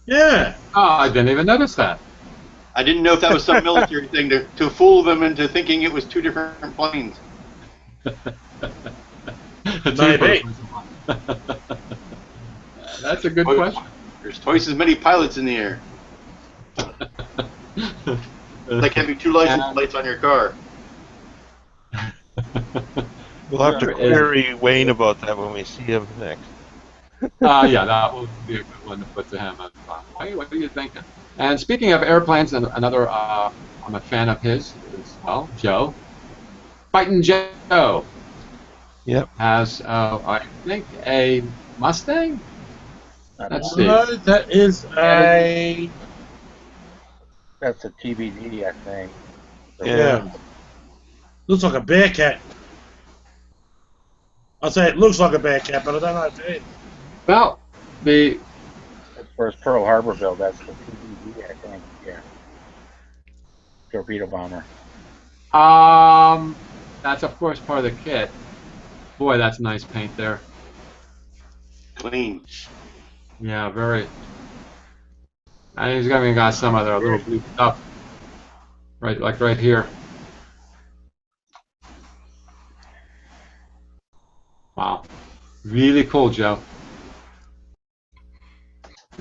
Yeah. Oh, I didn't even notice that. I didn't know if that was some military thing to fool them into thinking it was two different planes. Maybe. That's a good question. There's twice as many pilots in the air. Like having two license plates on your car. We'll have to query Wayne about that when we see him next. Yeah, that would be a good one to put to him. Hey, what are you thinking? And speaking of airplanes, and another, I'm a fan of his as well, Joe. Fightin' Joe. Yep. Has, I think, a Mustang? Let's see. No, that is a... That's a TBD, I think. Yeah. Looks like a Bearcat. I'll say it looks like a Bearcat, but I don't know if it is. Well, the... As far as Pearl Harbor build, that's the TBD, I think. Yeah. Torpedo bomber. That's of course part of the kit. Boy, that's nice paint there. Clean. Yeah, very. I think he's got some other little blue stuff, right, like right here. Wow, really cool, Joe.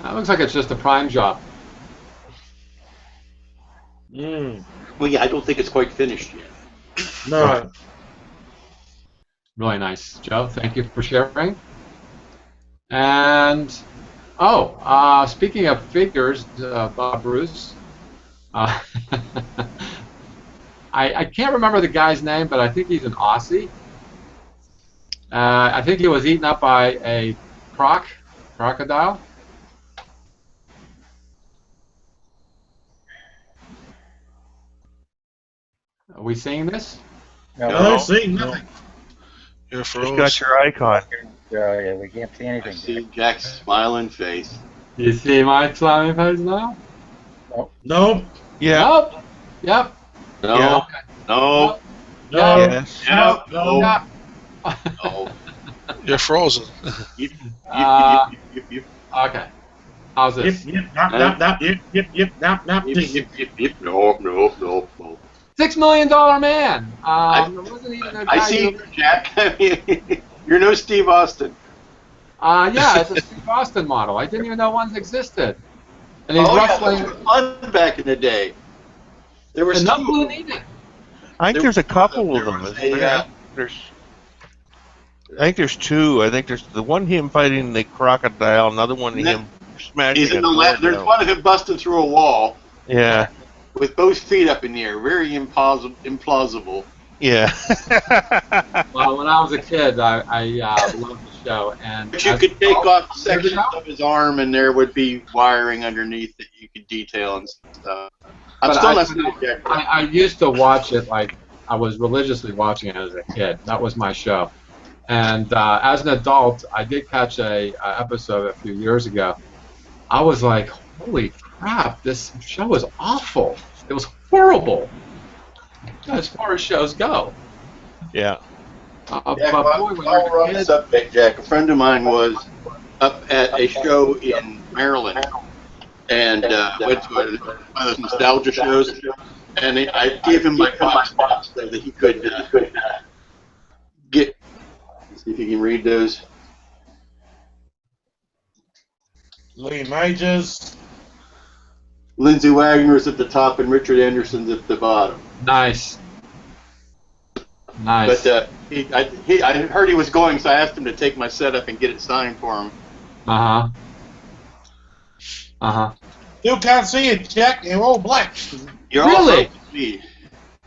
That looks like it's just a prime job. Mm. Well, yeah, I don't think it's quite finished yet. No. Right. Really nice, Joe. Thank you for sharing. And speaking of figures, Bob Bruce, uh, I can't remember the guy's name, but I think he's an Aussie. I think he was eaten up by a crocodile. Are we seeing this? No, see nothing. You're Just froze. got your icon. Yeah, we can't see I anything. see Jack's smiling face. You see my smiling face now? No. Yeah. Nope. Yep. No, Yeah. no, No. Yes. no, No. Yeah. no. You're frozen. Yip, Uh, yip, yip, yip, Okay. How's Yep, this? yip, nap, nap, yip, nap, nap, yip, ding. yip, yip, yip. No, no, no, no. $6 million man. There wasn't even a guy I see you, Jack. I mean, you're no Steve Austin. Yeah, it's a Steve Austin model. I didn't even know one existed. And he's Yeah, wrestling. those were fun back in the day. There were And no two. blue needed. I think there's a couple of them. There was I think there's two. I think there's the one him fighting the crocodile, another one him smashing He's in a the door left. There's down. one of him busting through a wall Yeah. with both feet up in the air. Very implausible. Yeah. Well, when I was a kid, I loved the show. And But you as could an take adult, off sections of his arm, and there would be wiring underneath that you could detail and stuff. I'm But still I- not seeing Jack. I used to watch it like I was religiously watching it as a kid. That was my show. And as an adult, I did catch a episode a few years ago. I was like, holy crap, this show is awful. It was horrible as far as shows go. Yeah. Jack, But boy, when while you're we're a on the kid, subject, Jack, a friend of mine was up at a show in Maryland and went to one of those nostalgia shows, and I gave him my box so that he could get. See if you can read those. Lee Majors. Lindsay Wagner's at the top and Richard Anderson's at the bottom. nice. Nice. But I heard he was going, so I asked him to take my setup and get it signed for him. Uh-huh. Uh-huh. Still can't see it, Jack. They're all black. You're Really? all me.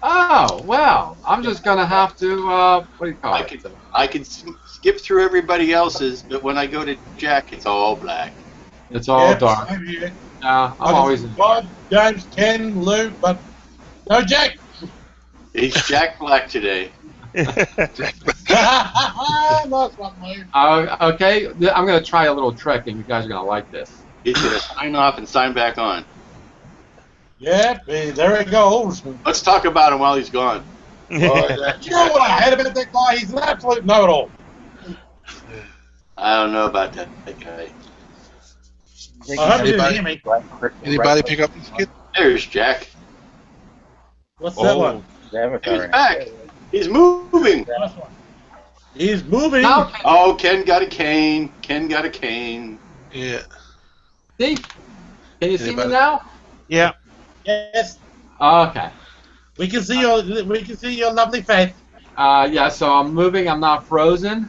Oh, well, I'm just going to have to, what do you call it? I can skip through everybody else's, but when I go to Jack, it's all black. It's all Yep, dark. same here. Yeah, I'm always in Bob, James, Ken, Lou, but no Jack. He's Jack Black today. Nice one, Lou. Okay, I'm going to try a little trick, and you guys are going to like this. He's going to sign off and sign back on. Yep, there he goes. Let's talk about him while he's gone. You know what I hate about that guy? He's an absolute know-it-all. I don't know about that guy. I hope you didn't hear me. Anybody pick up this kid? There's Jack. What's that one? He's back. He's moving. Nice one. He's moving. Now, Oh, Ken got a cane. Ken got a cane. Yeah. see? Can you see me Anybody? now? Yeah. Yes, Okay. we can see your lovely face. Yeah, so I'm moving. I'm not frozen.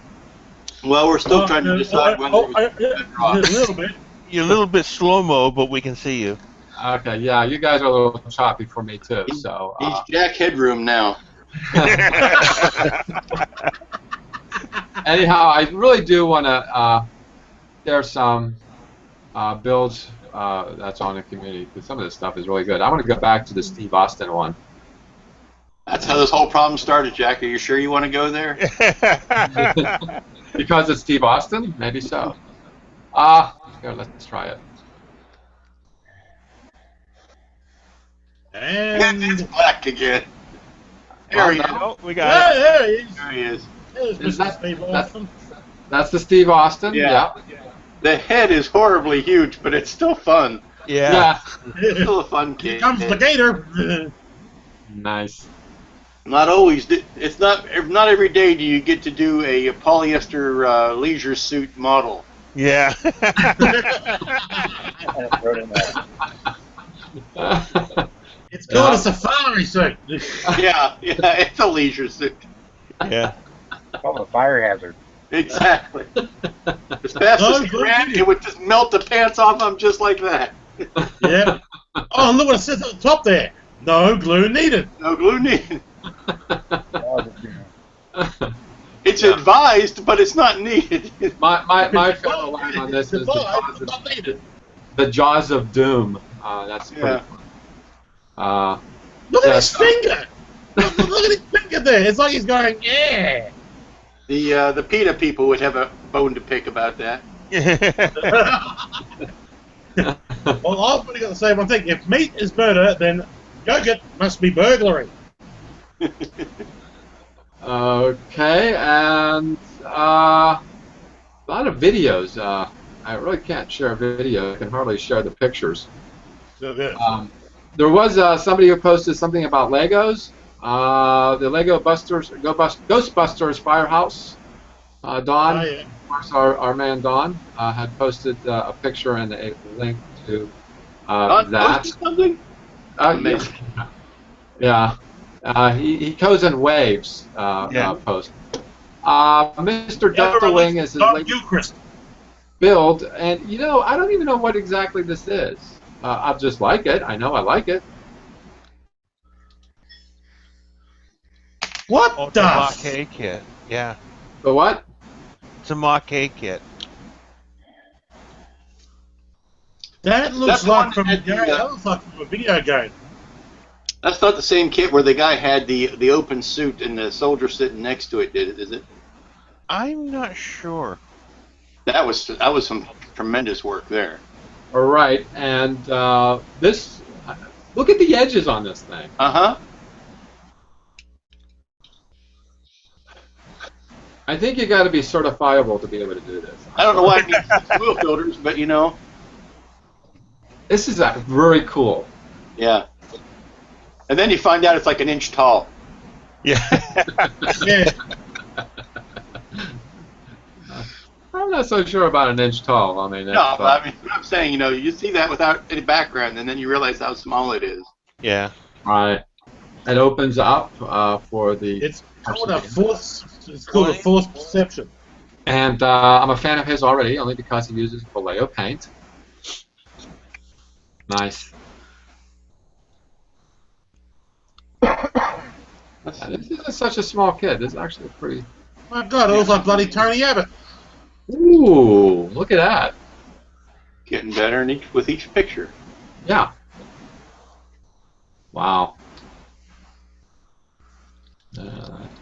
Well, we're still trying to decide whether a little bit. You're a little bit slow-mo, but we can see you. Okay, yeah, you guys are a little choppy for me, too, so... he's Jack Headroom now. Anyhow, I really do want to share some builds that's on the community, because some of this stuff is really good. I want to go back to the Steve Austin one. That's how this whole problem started, Jack. Are you sure you want to go there? Because it's Steve Austin? Maybe so. Here, let's try it. And It's black again. There he is. Oh, we got it. there he is. There he is. There's Is Mr. that- Steve that's- Austin. That's the Steve Austin. Yeah. The head is horribly huge, but it's still fun. Yeah. It's still a fun kid. Here comes the gator. Nice. Not always. It's not every day do you get to do a polyester leisure suit model. Yeah. It's called a safari suit. Yeah, it's a leisure suit. Yeah. Called a fire hazard. Exactly. As fast as he ran, it would just melt the pants off him just like that. Yeah. Oh, look what it says at the top there. No glue needed. No glue needed. Oh, It's advised, but it's not needed. My favorite line on this is the Jaws of Doom. That's pretty fun. Look at his finger. Look at his finger there. It's like he's going, yeah. The PETA people would have a bone to pick about that. Well, I've only got to say one thing. If meat is murder, then yogurt must be burglary. Okay, and a lot of videos. I really can't share a video. I can hardly share the pictures. There was somebody who posted something about Legos. The Lego Ghostbusters Firehouse. Don, of course, our man Don, had posted a picture and a link to that. Something? Yeah. He goes in waves. Post. Mr. Duckling is his latest build, and I don't even know what exactly this is. I just like it. I know I like it. What the Mach-A kit? Yeah. The what? It's a Mach-A kit. That looks like from a video game. That's not the same kit where the guy had the open suit and the soldier sitting next to it, is it? I'm not sure. That was some tremendous work there. All right, and this. Look at the edges on this thing. I think you got to be certifiable to be able to do this. I don't know why it needs wheel filters, but This is very cool. Yeah. And then you find out it's like an inch tall. Yeah. Yeah. I'm not so sure about an inch tall. I mean, no, but I mean, I'm saying, you see that without any background, and then you realize how small it is. Yeah. Right. It opens up for the. It's called a forced perception. And I'm a fan of his already, only because he uses Vallejo paint. Nice. This isn't such a small kid. This is actually pretty. My God, it looks like bloody Tony Abbott. Ooh, look at that. Getting better with each picture. Yeah. Wow.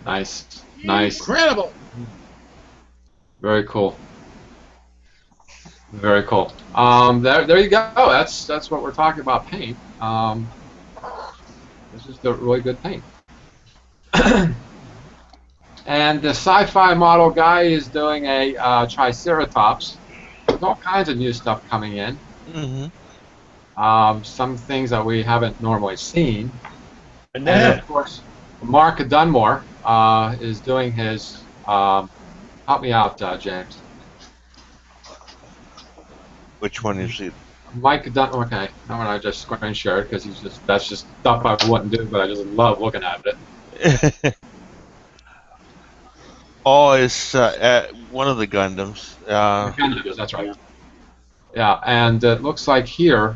Nice. Nice. Incredible. Very cool. Very cool. There you go. That's what we're talking about. Paint. This is the really good paint. And the sci-fi model guy is doing a Triceratops. There's all kinds of new stuff coming in. Mm-hmm. Some things that we haven't normally seen. And of course, Mark Dunmore is doing his. Help me out, James. Which one is it? Mike Dunmore. Okay, I'm gonna just screen share it because that's just stuff I wouldn't do, but I just love looking at it. Oh, it's one of the Gundams. Gundams, that's right. Yeah, and it looks like here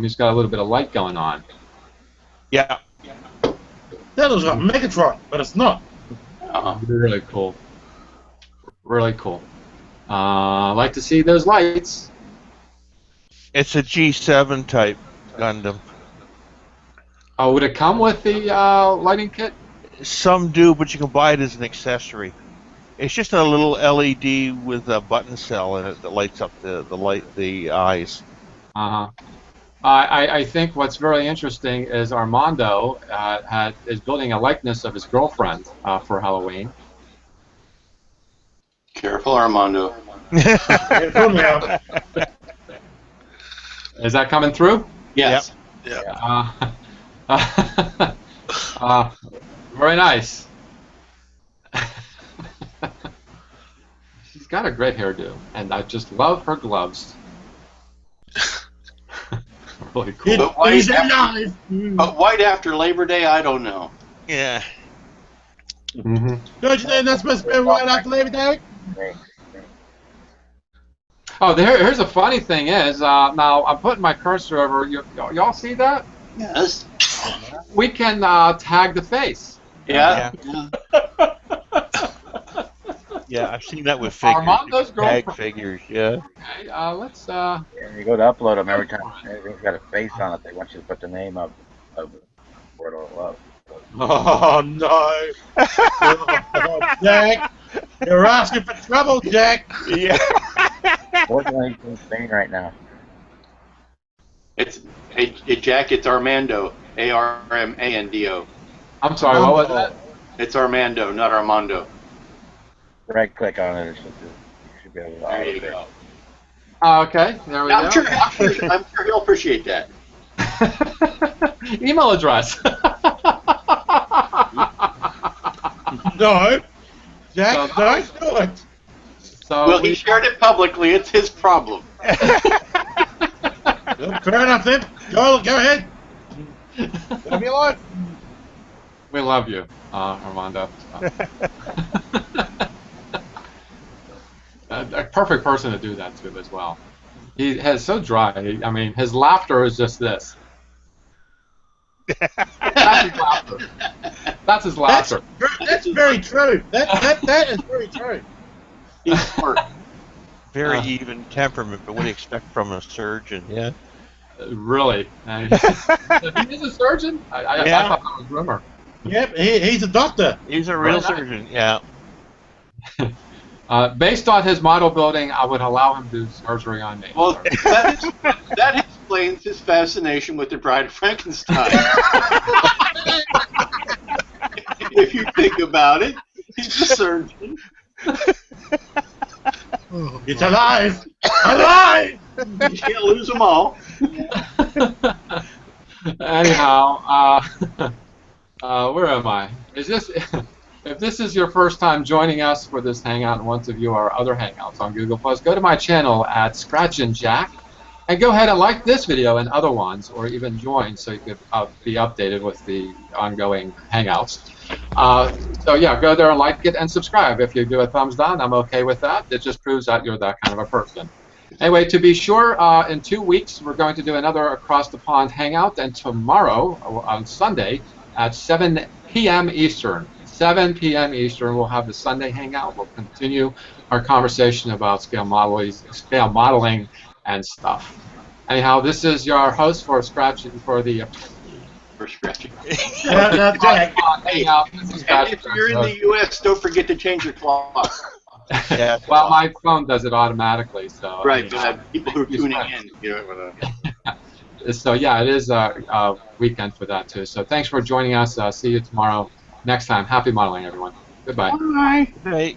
he's got a little bit of light going on. Yeah. That looks like Megatron, but it's not. Really cool. Really cool. I like to see those lights. It's a G7 type Gundam. Oh, would it come with the lighting kit? Some do, but you can buy it as an accessory. It's just a little LED with a button cell in it that lights up the eyes. I think what's very interesting is Armando is building a likeness of his girlfriend for Halloween. Careful, Armando. Careful now. Is that coming through? Yes. Very nice. She's got a great hairdo, and I just love her gloves. Really cool. But white, He's after, alive. but white after Labor Day, I don't know. Yeah. Mm-hmm. Don't you think that's supposed to be right after Labor Day? Oh, here's the funny thing is, now I'm putting my cursor over. Y'all see that? Yes. We can tag the face. Yeah. Yeah, I've seen that with figures. Armando's Tag girlfriend. figures, yeah. Okay, let's. Yeah, you go to upload them every time. Everything's got a face on it. They want you to put the name of word or love. Oh no! Oh, Jack, you're asking for trouble, Jack. Yeah. Fortunately, he's in Spain right now. It's Jack. It's Armando. Armando. I'm sorry. What was that? It's Armando, not Armando. Right click on it. You should be able to. There you go. Okay, there we I'm go. sure he'll appreciate that. Email address. No, Jack, So- don't do it. So Well, he shared it publicly. It's his problem. Fair enough then. Go ahead. Live your life. we love you, Armando. A perfect person to do that to as well. He has so dry. I mean, his laughter is just this. That's his laughter. That's his laughter. That's very true. That is very true. He's smart. Very even temperament, but what do you expect from a surgeon? Yeah. Really. He is a surgeon? I Yeah. thought that was rumor. Yep, he's a doctor. He's a real Right. surgeon, yeah. Based on his model building, I would allow him to do surgery on me. Well, that explains his fascination with the Bride of Frankenstein. If you think about it, he's a surgeon. It's alive! Alive! You can't lose them all. Anyhow, where am I? Is this? If this is your first time joining us for this hangout and want to view our other hangouts on Google+, go to my channel at Scratch and Jack, and go ahead and like this video and other ones, or even join so you could be updated with the ongoing hangouts. So yeah, go there and like it and subscribe. If you do a thumbs down, I'm okay with that. It just proves that you're that kind of a person. Anyway, to be sure, in 2 weeks we're going to do another Across the Pond hangout, and tomorrow on Sunday at 7 p.m. Eastern. 7 p.m. Eastern, we'll have the Sunday hangout. We'll continue our conversation about scale modeling and stuff. Anyhow, this is your host for Scratch for the For scratching. Jack, hangout. This is Scratch. And if you're in the U.S., don't forget to change your clock. Yeah. Well, my phone does it automatically, so. Right, but people who are tuning in, you know. So yeah, it is a weekend for that too. So thanks for joining us. See you tomorrow. Next time. Happy modeling, everyone. Goodbye. Bye. Right.